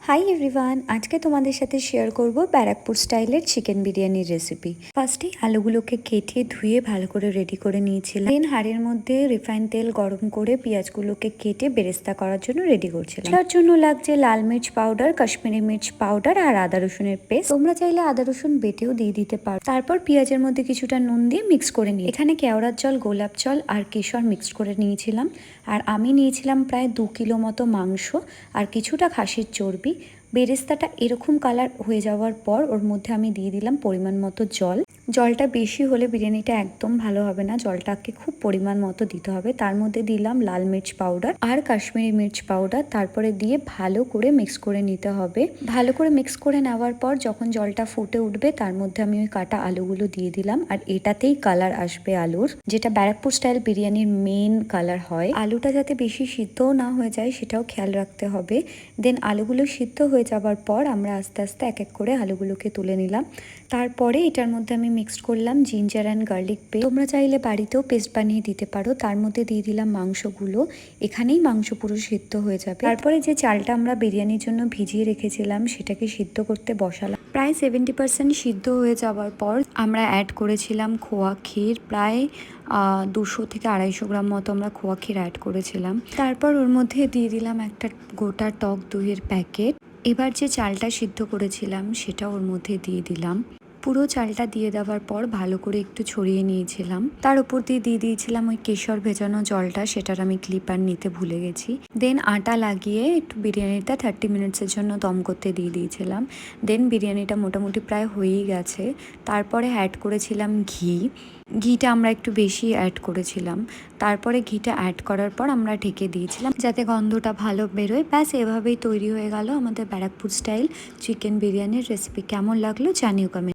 Hi everyone, আজকে তোমাদের সাথে শেয়ার করব ব্যারাকপুর স্টাইলের চিকেন বিরিয়ানির রেসিপি। ফার্স্টে আলুগুলোকে কেটে ধুয়ে ভালো করে রেডি করে নিয়েছিলাম। দেন হাঁড়ির মধ্যে রিফাইন তেল গরম করে পেঁয়াজগুলোকে কেটে বেরেস্তা করার জন্য রেডি করছিলাম। তার জন্য লাগছে লাল মির্চ পাউডার, কাশ্মীরি মির্চ পাউডার আর আদা রসুনের পেস্ট। তোমরা চাইলে আদা রসুন বেটেও দিয়ে দিতে পারো। তারপর পেঁয়াজের মধ্যে কিছুটা নুন দিয়ে মিক্স করে নিই। এখানে কেওড়ার জল, গোলাপ জল আর কেশর মিক্স করে নিয়েছিলাম। আর আমি নিয়েছিলাম প্রায় 2 কিলো মতো মাংস আর কিছুটা খাসির চর্বি। বেরেস্তাটা এরকম কালার হয়ে যাওয়ার পর ওর মধ্যে আমি দিয়ে দিলাম পরিমাণ মতো জল। জলটা বেশি হলে বিরিয়ানিটা একদম ভালো হবে না, জলটাকে খুব পরিমাণ মতো দিতে হবে। তার মধ্যে দিলাম লাল মির্চ পাউডার আর কাশ্মীরি মির্চ পাউডার, তারপরে দিয়ে ভালো করে মিক্স করে নিতে হবে। ভালো করে মিক্স করে নেওয়ার পর যখন জলটা ফুটে উঠবে তার মধ্যে আমি ওই কাটা আলুগুলো দিয়ে দিলাম। আর এটাতেই কালার আসবে আলুর, যেটা ব্যারাকপুর স্টাইল বিরিয়ানির মেন কালার হয়। আলুটা যাতে বেশি সিদ্ধও না হয়ে যায় সেটাও খেয়াল রাখতে হবে। দেন আলুগুলো সিদ্ধ হয়ে যাবার পর আমরা আস্তে আস্তে এক এক করে আলুগুলোকে তুলে নিলাম। তারপরে এটার মধ্যে আমি মিক্সড করলাম জিঞ্জার অ্যান্ড গার্লিক পেস্ট। তোমরা চাইলে বাড়িতেও পেস্ট বানিয়ে দিতে পারো। তার মধ্যে দিয়ে দিলাম মাংসগুলো। এখানেই মাংস পুরো সিদ্ধ হয়ে যাবে। তারপরে যে চালটা আমরা বিরিয়ানির জন্য ভিজিয়ে রেখেছিলাম সেটাকে সিদ্ধ করতে বসালাম। প্রায় 70% সিদ্ধ হয়ে যাওয়ার পর আমরা অ্যাড করেছিলাম খোয়া ক্ষীর। প্রায় 200 থেকে 250 গ্রাম মতো আমরা খোয়া ক্ষীর অ্যাড করেছিলাম। তারপর ওর মধ্যে দিয়ে দিলাম একটা গোটা টক দইয়ের প্যাকেট। এবার যে চালটা সিদ্ধ করেছিলাম সেটা ওর মধ্যে দিয়ে দিলাম। পুরো চালটা দিয়ে দেওয়ার পর ভালো করে একটু ছড়িয়ে নিয়েছিলাম। তার উপর দিয়ে দিয়েছিলাম ওই কেশর ভেজানো জলটা, সেটার আমি ক্লিপার নিতে ভুলে গেছি। দেন আটা লাগিয়ে একটু বিরিয়ানিটা 30 মিনিটসের জন্য দম করতে দিয়ে দিয়েছিলাম। দেন বিরিয়ানিটা মোটামুটি প্রায় হয়েই গেছে। তারপরে অ্যাড করেছিলাম ঘিটা আমরা একটু বেশি অ্যাড করেছিলাম। তারপরে ঘিটা অ্যাড করার পর আমরা ঢেকে দিয়েছিলাম যাতে গন্ধটা ভালো বেরোয়। ব্যাস এভাবেই তৈরি হয়ে গেল আমাদের ব্যারাকপুর স্টাইল চিকেন বিরিয়ানির রেসিপি। কেমন লাগলো জানিও কমেন্ট।